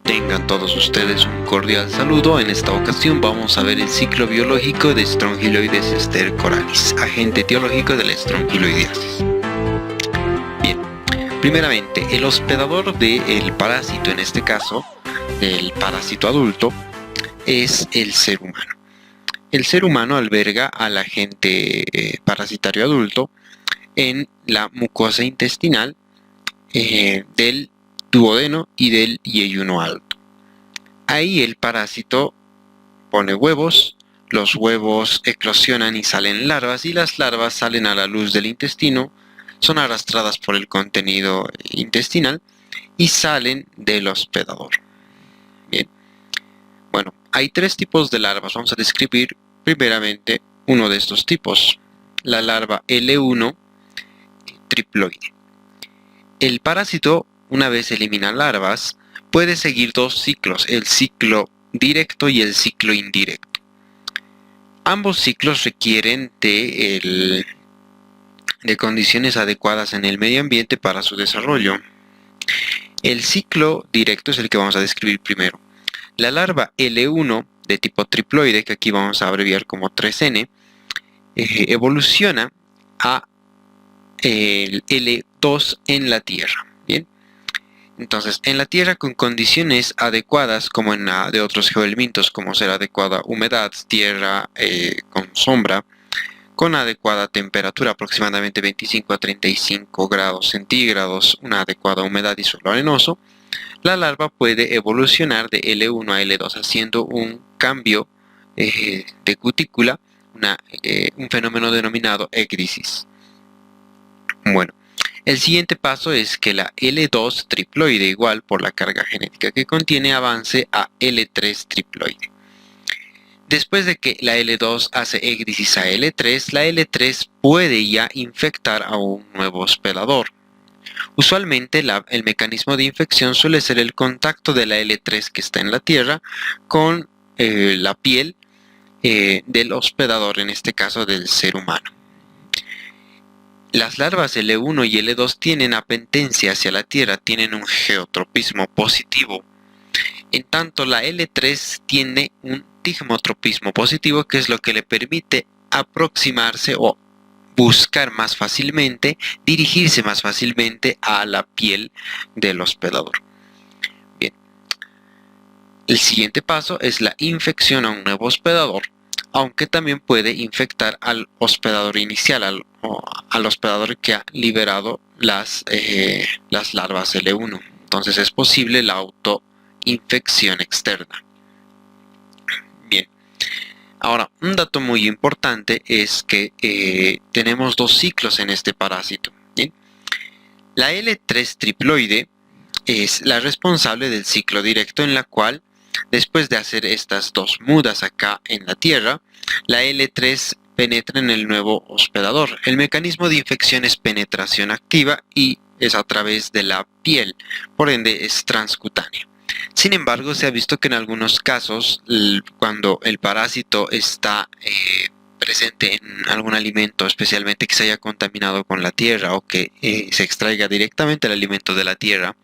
Tengan todos ustedes un cordial saludo. En esta ocasión vamos a ver el ciclo biológico de Strongyloides stercoralis, agente etiológico de la strongyloidiasis. Bien, primeramente, el hospedador del parásito, en este caso, el parásito adulto, es el ser humano. El ser humano alberga al agente parasitario adulto en la mucosa intestinal del duodeno y del yeyuno alto. Ahí el parásito pone huevos, los huevos eclosionan y salen larvas, y las larvas salen a la luz del intestino, son arrastradas por el contenido intestinal y salen del hospedador. Bien, bueno, hay tres tipos de larvas. Vamos a describir primeramente uno de estos tipos, la larva L1 triploide. El parásito, una vez elimina larvas, puede seguir dos ciclos, el ciclo directo y el ciclo indirecto. Ambos ciclos requieren de condiciones adecuadas en el medio ambiente para su desarrollo. El ciclo directo es el que vamos a describir primero. La larva L1 de tipo triploide, que aquí vamos a abreviar como 3N, evoluciona a el L2 en la Tierra. Bien, entonces en la Tierra con condiciones adecuadas, como en la de otros geoelementos, como ser adecuada humedad, tierra con sombra, con adecuada temperatura, aproximadamente 25 a 35 grados centígrados, una adecuada humedad y suelo arenoso, la larva puede evolucionar de L1 a L2 haciendo un cambio de cutícula, un fenómeno denominado ecdisis. Bueno, el siguiente paso es que la L2 triploide, igual por la carga genética que contiene, avance a L3 triploide. Después de que la L2 hace ecdisis a L3, la L3 puede ya infectar a un nuevo hospedador. Usualmente el mecanismo de infección suele ser el contacto de la L3 que está en la Tierra con la piel del hospedador, en este caso del ser humano. Las larvas L1 y L2 tienen apetencia hacia la Tierra, tienen un geotropismo positivo. En tanto, la L3 tiene un tigmotropismo positivo, que es lo que le permite aproximarse o buscar más fácilmente, dirigirse más fácilmente a la piel del hospedador. Bien, el siguiente paso es la infección a un nuevo hospedador, aunque también puede infectar al hospedador inicial, al hospedador que ha liberado las larvas L1. Entonces es posible la autoinfección externa. Bien, ahora un dato muy importante es que tenemos dos ciclos en este parásito. ¿Bien? La L3 triploide es la responsable del ciclo directo, en la cual, después de hacer estas dos mudas acá en la Tierra, la L3 penetra en el nuevo hospedador. El mecanismo de infección es penetración activa y es a través de la piel, por ende es transcutáneo. Sin embargo, se ha visto que en algunos casos, cuando el parásito está presente en algún alimento, especialmente que se haya contaminado con la tierra o que se extraiga directamente el alimento de la tierra,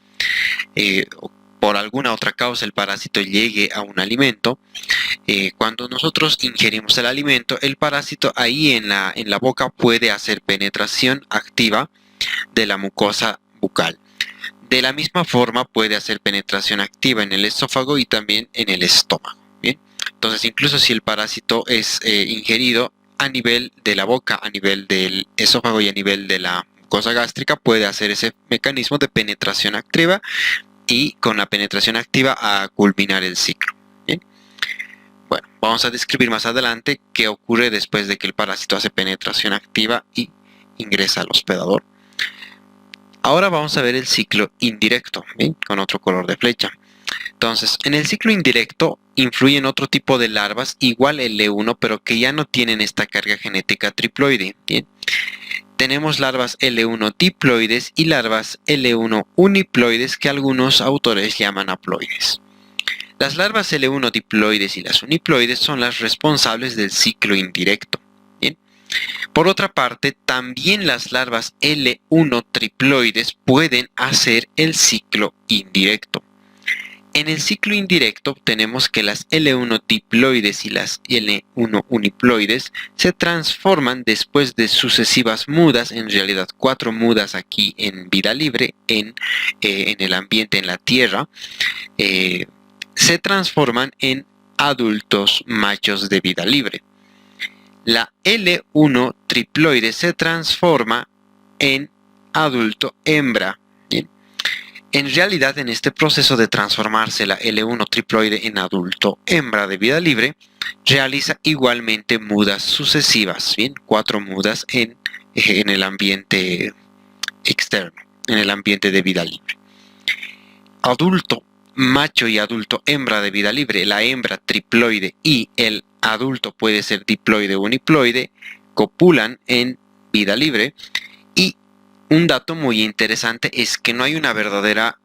por alguna otra causa el parásito llegue a un alimento, cuando nosotros ingerimos el alimento, el parásito ahí en la boca puede hacer penetración activa de la mucosa bucal. De la misma forma puede hacer penetración activa en el esófago y también en el estómago. ¿Bien? Entonces, incluso si el parásito es ingerido a nivel de la boca, a nivel del esófago y a nivel de la mucosa gástrica, puede hacer ese mecanismo de penetración activa y con la penetración activa a culminar el ciclo. ¿Bien? Bueno, vamos a describir más adelante qué ocurre después de que el parásito hace penetración activa y ingresa al hospedador. Ahora vamos a ver el ciclo indirecto, ¿bien? Con otro color de flecha. Entonces, en el ciclo indirecto influyen otro tipo de larvas, igual L1, pero que ya no tienen esta carga genética triploide. ¿Bien? Tenemos larvas L1 diploides y larvas L1 uniploides, que algunos autores llaman haploides. Las larvas L1 diploides y las uniploides son las responsables del ciclo indirecto. ¿Bien? Por otra parte, también las larvas L1 triploides pueden hacer el ciclo indirecto. En el ciclo indirecto tenemos que las L1 diploides y las L1 uniploides se transforman después de sucesivas mudas, en realidad 4 mudas aquí en vida libre, en el ambiente, en la Tierra, se transforman en adultos machos de vida libre. La L1 triploide se transforma en adulto hembra. Bien. En realidad, en este proceso de transformarse la L1 triploide en adulto hembra de vida libre, realiza igualmente mudas sucesivas, bien, 4 mudas en el ambiente externo, en el ambiente de vida libre. Adulto macho y adulto hembra de vida libre, la hembra triploide y el adulto puede ser diploide o uniploide, copulan en vida libre. Y un dato muy interesante es que no hay una verdadera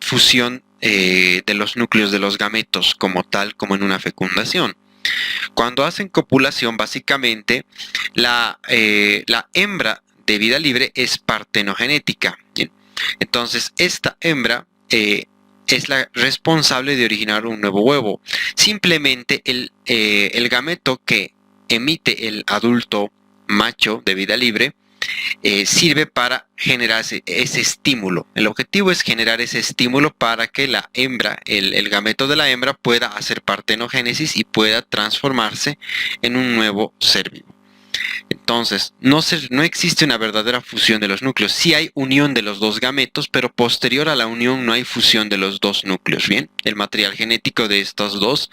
fusión de los núcleos de los gametos como tal, como en una fecundación. Cuando hacen copulación, básicamente la hembra de vida libre es partenogenética. ¿Bien? Entonces, esta hembra es la responsable de originar un nuevo huevo. Simplemente el gameto que emite el adulto macho de vida libre sirve para generar ese estímulo. El objetivo es generar ese estímulo para que la hembra, el gameto de la hembra, pueda hacer partenogénesis y pueda transformarse en un nuevo ser vivo. Entonces, no existe una verdadera fusión de los núcleos. Sí hay unión de los dos gametos, pero posterior a la unión no hay fusión de los dos núcleos. Bien, el material genético de estos dos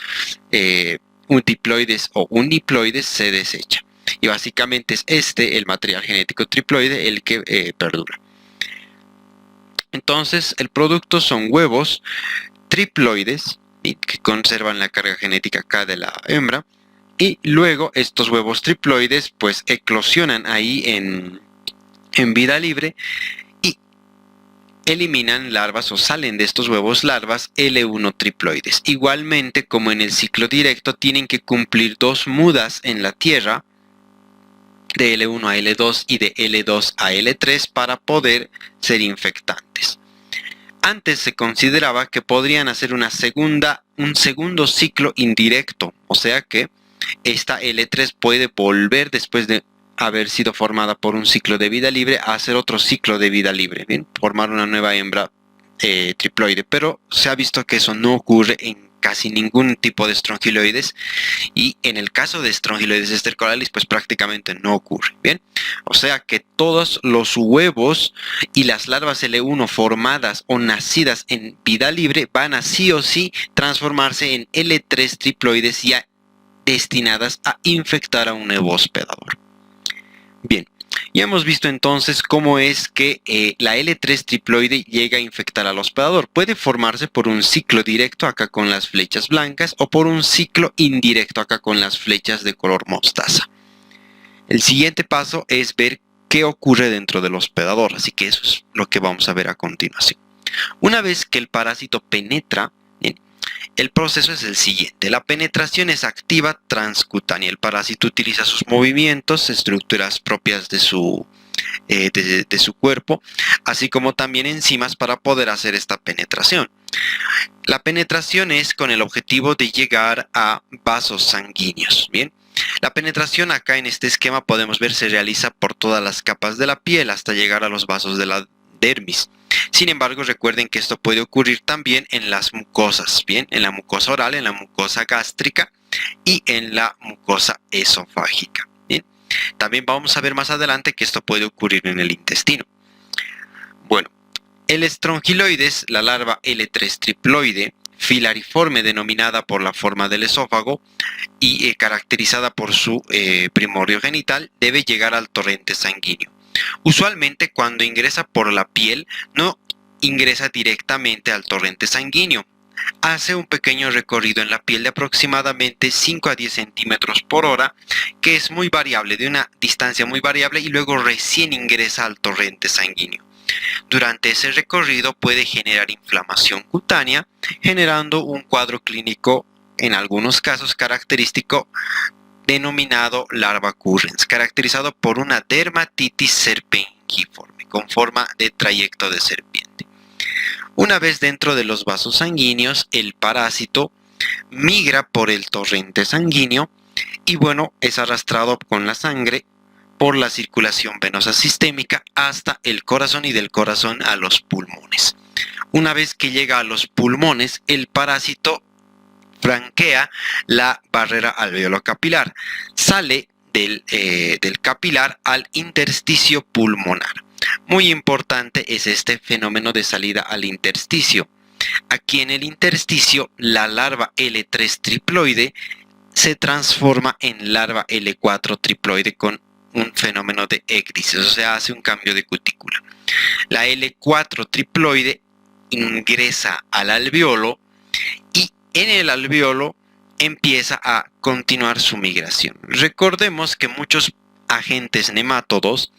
diploides o uniploides se desecha. Y básicamente es el material genético triploide, el que perdura. Entonces, el producto son huevos triploides que conservan la carga genética K de la hembra. Y luego estos huevos triploides pues eclosionan ahí en vida libre y eliminan larvas o salen de estos huevos larvas L1 triploides. Igualmente, como en el ciclo directo, tienen que cumplir 2 mudas en la Tierra, de L1 a L2 y de L2 a L3, para poder ser infectantes. Antes se consideraba que podrían hacer un segundo ciclo indirecto, o sea que esta L3 puede volver, después de haber sido formada por un ciclo de vida libre, a hacer otro ciclo de vida libre, ¿bien? Formar una nueva hembra triploide, pero se ha visto que eso no ocurre en casi ningún tipo de estrongiloides, y en el caso de estrongiloides estercolaris pues prácticamente no ocurre, ¿bien? O sea que todos los huevos y las larvas L1 formadas o nacidas en vida libre van a sí o sí transformarse en L3 triploides ya destinadas a infectar a un nuevo hospedador. Bien, ya hemos visto entonces cómo es que la L3 triploide llega a infectar al hospedador. Puede formarse por un ciclo directo acá con las flechas blancas o por un ciclo indirecto acá con las flechas de color mostaza. El siguiente paso es ver qué ocurre dentro del hospedador, así que eso es lo que vamos a ver a continuación. Una vez que el parásito penetra, el proceso es el siguiente. La penetración es activa transcutánea. El parásito utiliza sus movimientos, estructuras propias de su cuerpo, así como también enzimas para poder hacer esta penetración. La penetración es con el objetivo de llegar a vasos sanguíneos. Bien, la penetración acá en este esquema podemos ver se realiza por todas las capas de la piel hasta llegar a los vasos de la dermis. Sin embargo, recuerden que esto puede ocurrir también en las mucosas, bien, en la mucosa oral, en la mucosa gástrica y en la mucosa esofágica. Bien, también vamos a ver más adelante que esto puede ocurrir en el intestino. Bueno, el estrongiloides, la larva L3 triploide, filariforme denominada por la forma del esófago y caracterizada por su primorio genital, debe llegar al torrente sanguíneo. Usualmente cuando ingresa por la piel no ingresa directamente al torrente sanguíneo. Hace un pequeño recorrido en la piel de aproximadamente 5 a 10 centímetros por hora, que es muy variable, de una distancia muy variable, y luego recién ingresa al torrente sanguíneo. Durante ese recorrido puede generar inflamación cutánea, generando un cuadro clínico, en algunos casos característico, denominado larva currens, caracterizado por una dermatitis serpengiforme con forma de trayecto de serpiente. Una vez dentro de los vasos sanguíneos, el parásito migra por el torrente sanguíneo y bueno, es arrastrado con la sangre por la circulación venosa sistémica hasta el corazón y del corazón a los pulmones. Una vez que llega a los pulmones, el parásito franquea la barrera alveolo-capilar, sale del capilar al intersticio pulmonar. Muy importante es este fenómeno de salida al intersticio. Aquí en el intersticio, la larva L3 triploide se transforma en larva L4 triploide con un fenómeno de écdisis, o sea, hace un cambio de cutícula. La L4 triploide ingresa al alveolo y en el alveolo empieza a continuar su migración. Recordemos que muchos agentes nemátodos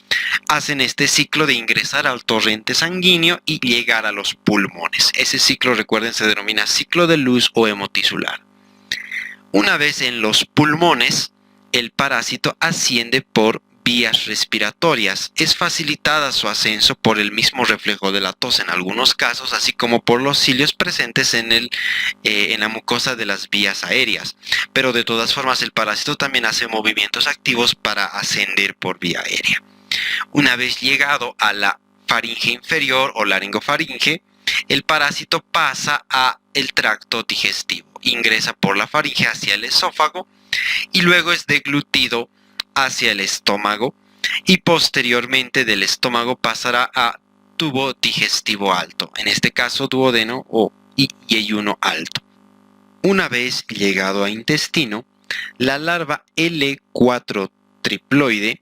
hacen este ciclo de ingresar al torrente sanguíneo y llegar a los pulmones. Ese ciclo, recuerden, se denomina ciclo de luz o hemotisular. Una vez en los pulmones, el parásito asciende por vías respiratorias. Es facilitada su ascenso por el mismo reflejo de la tos en algunos casos, así como por los cilios presentes en la mucosa de las vías aéreas. Pero de todas formas, el parásito también hace movimientos activos para ascender por vía aérea. Una vez llegado a la faringe inferior o laringofaringe, el parásito pasa a el tracto digestivo, ingresa por la faringe hacia el esófago y luego es deglutido hacia el estómago y posteriormente del estómago pasará a tubo digestivo alto, en este caso duodeno o yeyuno alto. Una vez llegado a intestino, la larva L4 triploide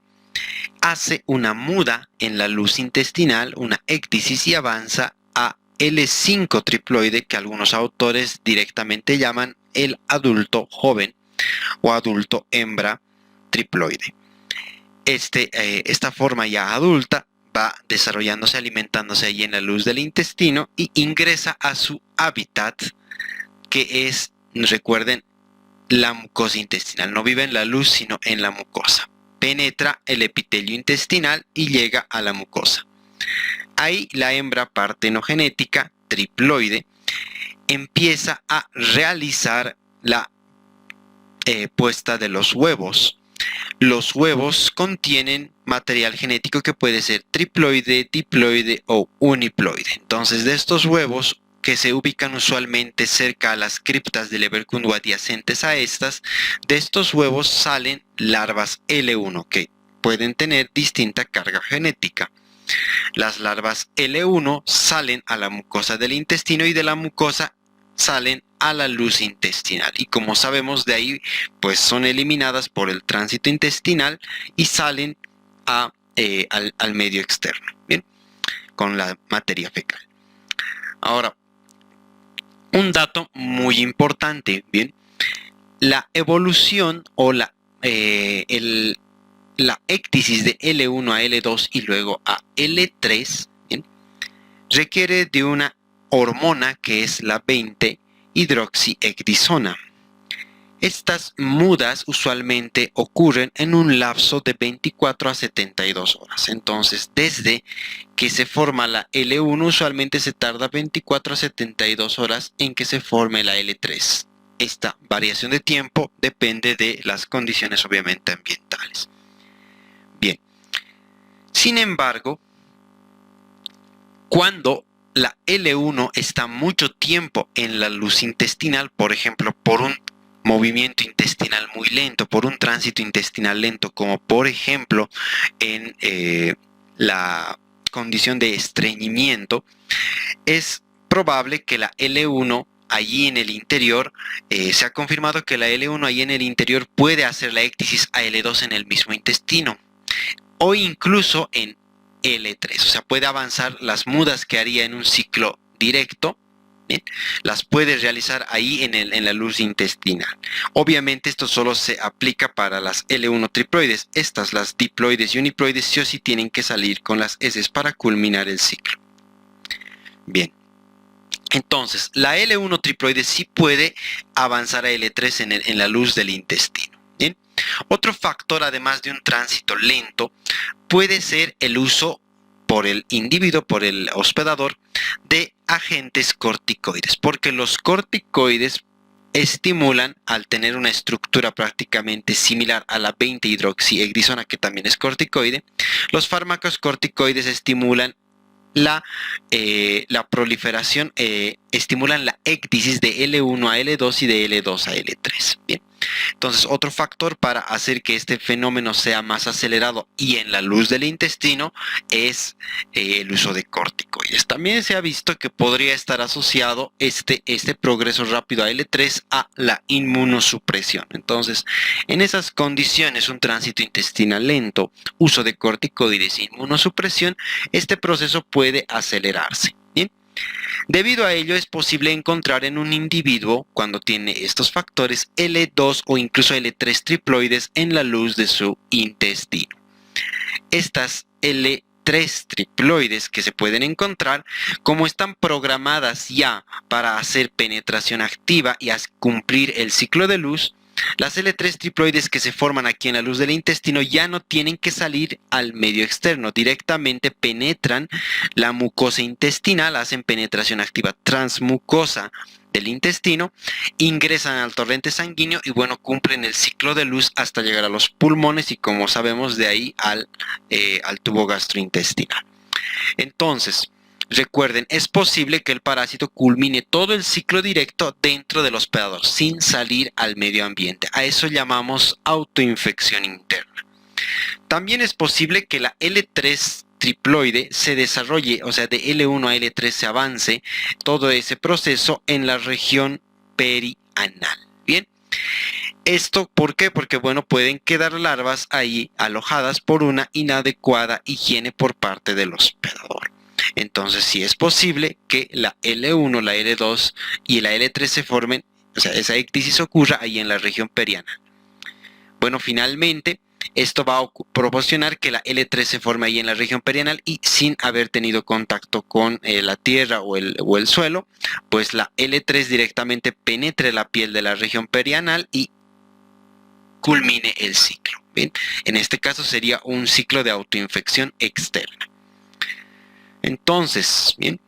hace una muda en la luz intestinal, una écdisis y avanza a L5 triploide, que algunos autores directamente llaman el adulto joven o adulto hembra triploide. Esta forma ya adulta va desarrollándose, alimentándose allí en la luz del intestino y ingresa a su hábitat, que es, recuerden, la mucosa intestinal. No vive en la luz, sino en la mucosa. Penetra el epitelio intestinal y llega a la mucosa. Ahí la hembra partenogenética triploide empieza a realizar la puesta de los huevos. Los huevos contienen material genético que puede ser triploide, diploide o uniploide. Entonces, de estos huevos, que se ubican usualmente cerca a las criptas del Evercundo adyacentes a estas, de estos huevos salen larvas L1 que pueden tener distinta carga genética. Las larvas L1 salen a la mucosa del intestino y de la mucosa salen a la luz intestinal. Y como sabemos, de ahí pues son eliminadas por el tránsito intestinal y salen al medio externo, ¿bien? Con la materia fecal. Ahora, un dato muy importante, ¿bien? La evolución o la écdisis de L1 a L2 y luego a L3, ¿bien?, requiere de una hormona que es la 20-hidroxiecdisona. Estas mudas usualmente ocurren en un lapso de 24 a 72 horas. Entonces, desde que se forma la L1, usualmente se tarda 24 a 72 horas en que se forme la L3. Esta variación de tiempo depende de las condiciones, obviamente, ambientales. Bien. Sin embargo, cuando la L1 está mucho tiempo en la luz intestinal, por ejemplo, por un movimiento intestinal muy lento, por un tránsito intestinal lento, como por ejemplo en la condición de estreñimiento, es probable que la L1 allí en el interior, se ha confirmado que la L1 allí en el interior puede hacer la écdisis a L2 en el mismo intestino, o incluso en L3, o sea, puede avanzar las mudas que haría en un ciclo directo, ¿bien?, las puede realizar ahí en la luz intestinal. Obviamente esto solo se aplica para las L1 triploides. Estas, las diploides y uniploides, sí o sí tienen que salir con las heces para culminar el ciclo. Bien, entonces la L1 triploide sí puede avanzar a L3 en la luz del intestino. Bien, otro factor, además de un tránsito lento, puede ser el uso por el individuo, por el hospedador, de agentes corticoides, porque los corticoides estimulan, al tener una estructura prácticamente similar a la 20-hidroxiegrisona, que también es corticoide, los fármacos corticoides estimulan la proliferación, estimulan la écdisis de L1 a L2 y de L2 a L3. Bien. Entonces, otro factor para hacer que este fenómeno sea más acelerado y en la luz del intestino es el uso de corticoides. También se ha visto que podría estar asociado este progreso rápido a L3 a la inmunosupresión. Entonces, en esas condiciones, un tránsito intestinal lento, uso de corticoides e inmunosupresión, este proceso puede acelerarse. Bien. Debido a ello, es posible encontrar en un individuo, cuando tiene estos factores, L2 o incluso L3 triploides en la luz de su intestino. Estas L3 triploides que se pueden encontrar, como están programadas ya para hacer penetración activa y cumplir el ciclo de luz, las L3 triploides que se forman aquí en la luz del intestino ya no tienen que salir al medio externo, directamente penetran la mucosa intestinal, hacen penetración activa transmucosa del intestino, ingresan al torrente sanguíneo y bueno, cumplen el ciclo de luz hasta llegar a los pulmones y, como sabemos, de ahí al tubo gastrointestinal. Entonces, recuerden, es posible que el parásito culmine todo el ciclo directo dentro del hospedador, sin salir al medio ambiente. A eso llamamos autoinfección interna. También es posible que la L3 triploide se desarrolle, o sea, de L1 a L3 se avance todo ese proceso en la región perianal. Bien. ¿Esto por qué? Porque, bueno, pueden quedar larvas ahí alojadas por una inadecuada higiene por parte del hospedador. Entonces, sí es posible que la L1, la L2 y la L3 se formen, o sea, esa ectisis ocurra ahí en la región perianal. Bueno, finalmente, esto va a proporcionar que la L3 se forme ahí en la región perianal y sin haber tenido contacto con la tierra o el suelo, pues la L3 directamente penetre la piel de la región perianal y culmine el ciclo. ¿Bien? En este caso sería un ciclo de autoinfección externa. Entonces, bien,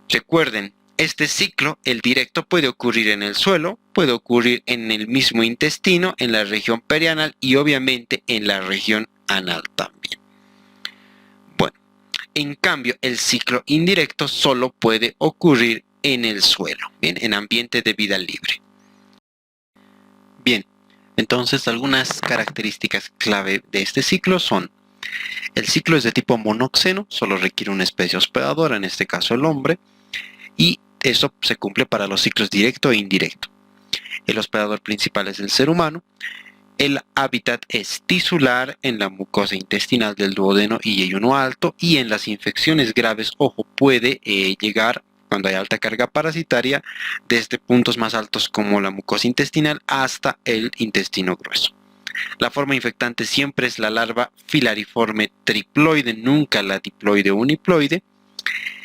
recuerden, este ciclo, el directo, puede ocurrir en el suelo, puede ocurrir en el mismo intestino, en la región perianal y obviamente en la región anal también. Bueno, en cambio, el ciclo indirecto solo puede ocurrir en el suelo, bien, en ambiente de vida libre. Bien, entonces algunas características clave de este ciclo son: el ciclo es de tipo monoxeno, solo requiere una especie hospedadora, en este caso el hombre, y eso se cumple para los ciclos directo e indirecto. El hospedador principal es el ser humano. El hábitat es tisular en la mucosa intestinal del duodeno y yeyuno alto, y en las infecciones graves, ojo, puede llegar, cuando hay alta carga parasitaria, desde puntos más altos como la mucosa intestinal hasta el intestino grueso. La forma infectante siempre es la larva filariforme triploide, nunca la diploide o uniploide.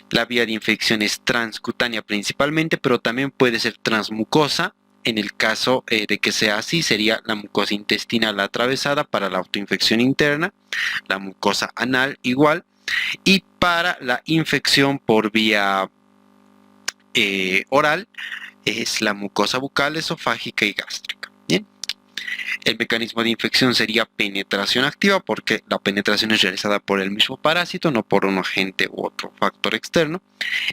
La vía de infección es transcutánea principalmente, pero también puede ser transmucosa. En el caso de que sea así, sería la mucosa intestinal atravesada para la autoinfección interna, la mucosa anal igual, y para la infección por vía oral es la mucosa bucal, esofágica y gástrica. Bien. El mecanismo de infección sería penetración activa, porque la penetración es realizada por el mismo parásito, no por un agente u otro factor externo.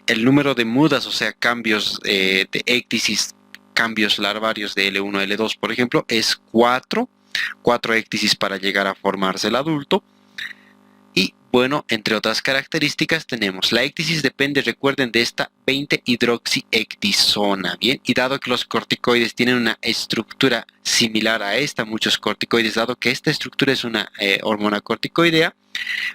El número de mudas, o sea, cambios de éctisis, cambios larvarios de L1 a L2, por ejemplo, es 4 éctisis para llegar a formarse el adulto. Y bueno, entre otras características tenemos la éctisis depende, recuerden, de esta 20-hidroxiectisona, bien, y dado que los corticoides tienen una estructura similar a esta, muchos corticoides, dado que esta estructura es una hormona corticoidea,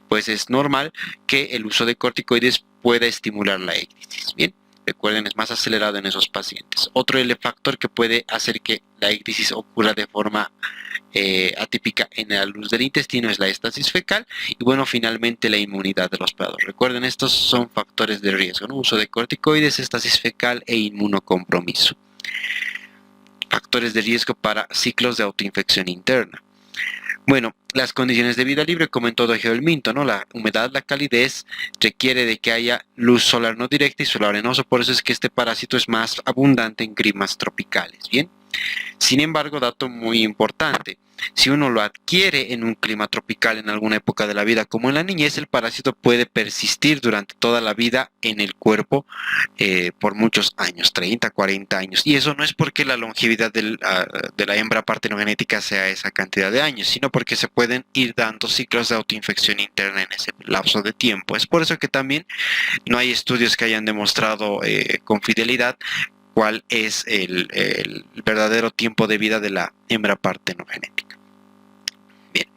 pues es normal que el uso de corticoides pueda estimular la éctisis, bien. Recuerden, es más acelerado en esos pacientes. Otro factor que puede hacer que la éctisis ocurra de forma atípica en la luz del intestino es la estasis fecal y bueno, finalmente la inmunidad del hospedador. Recuerden, estos son factores de riesgo, ¿no? Uso de corticoides, estasis fecal e inmunocompromiso. Factores de riesgo para ciclos de autoinfección interna. Bueno, las condiciones de vida libre, como en todo geoelminto, ¿no? La humedad, la calidez requiere de que haya luz solar no directa y suelo arenoso, por eso es que este parásito es más abundante en climas tropicales, ¿bien? Sin embargo, dato muy importante, si uno lo adquiere en un clima tropical en alguna época de la vida, como en la niñez, el parásito puede persistir durante toda la vida en el cuerpo por muchos años, 30, 40 años. Y eso no es porque la longevidad de la hembra partenogenética sea esa cantidad de años, sino porque se pueden ir dando ciclos de autoinfección interna en ese lapso de tiempo. Es por eso que también no hay estudios que hayan demostrado con fidelidad cuál es el verdadero tiempo de vida de la hembra partenogenética. Bien,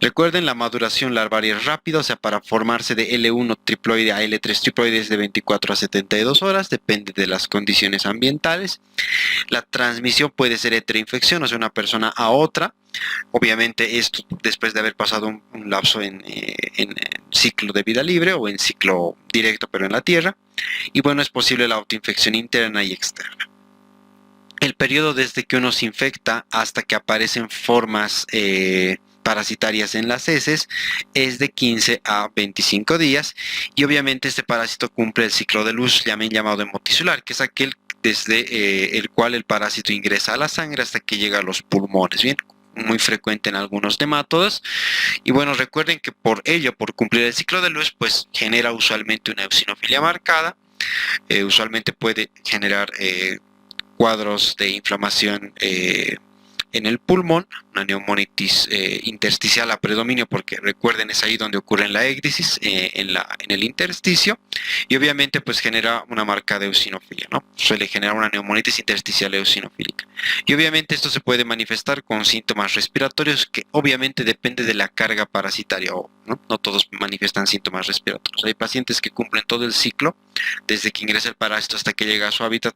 recuerden, la maduración larvaria es rápida, o sea, para formarse de L1 triploide a L3 triploide es de 24 a 72 horas, depende de las condiciones ambientales. La transmisión puede ser heteroinfección, o sea, una persona a otra. Obviamente esto después de haber pasado un lapso en ciclo de vida libre o en ciclo directo pero en la tierra. Y bueno, es posible la autoinfección interna y externa. El periodo desde que uno se infecta hasta que aparecen formas parasitarias en las heces es de 15 a 25 días y obviamente este parásito cumple el ciclo de luz llamado hemotisular, que es aquel desde el cual el parásito ingresa a la sangre hasta que llega a los pulmones, bien, muy frecuente en algunos nematodos. Y bueno, recuerden que por ello, por cumplir el ciclo de luz, pues genera usualmente una eosinofilia marcada, usualmente puede generar cuadros de inflamación en el pulmón, una neumonitis intersticial a predominio, porque recuerden es ahí donde ocurre la égdisis, en el intersticio, y obviamente pues genera una marca de eosinofilia, ¿no? Suele generar una neumonitis intersticial eosinofílica. Y obviamente esto se puede manifestar con síntomas respiratorios que obviamente depende de la carga parasitaria, ¿no? No todos manifiestan síntomas respiratorios. Hay pacientes que cumplen todo el ciclo, desde que ingresa el parásito hasta que llega a su hábitat,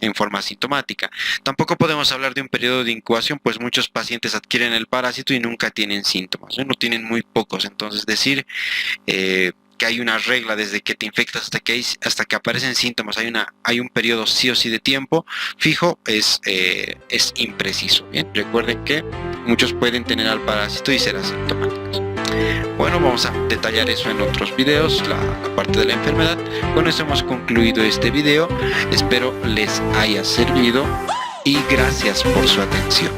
en forma asintomática. Tampoco podemos hablar de un periodo de incubación, pues muchos pacientes adquieren el parásito y nunca tienen síntomas, ¿no? Tienen muy pocos. Entonces decir que hay una regla desde que te infectas hasta que aparecen síntomas, hay un periodo sí o sí de tiempo fijo, es impreciso. Bien, recuerden que muchos pueden tener al parásito y ser asintomáticos. Bueno, vamos a detallar eso en otros videos, la parte de la enfermedad. Con eso hemos concluido este video. Espero les haya servido y gracias por su atención.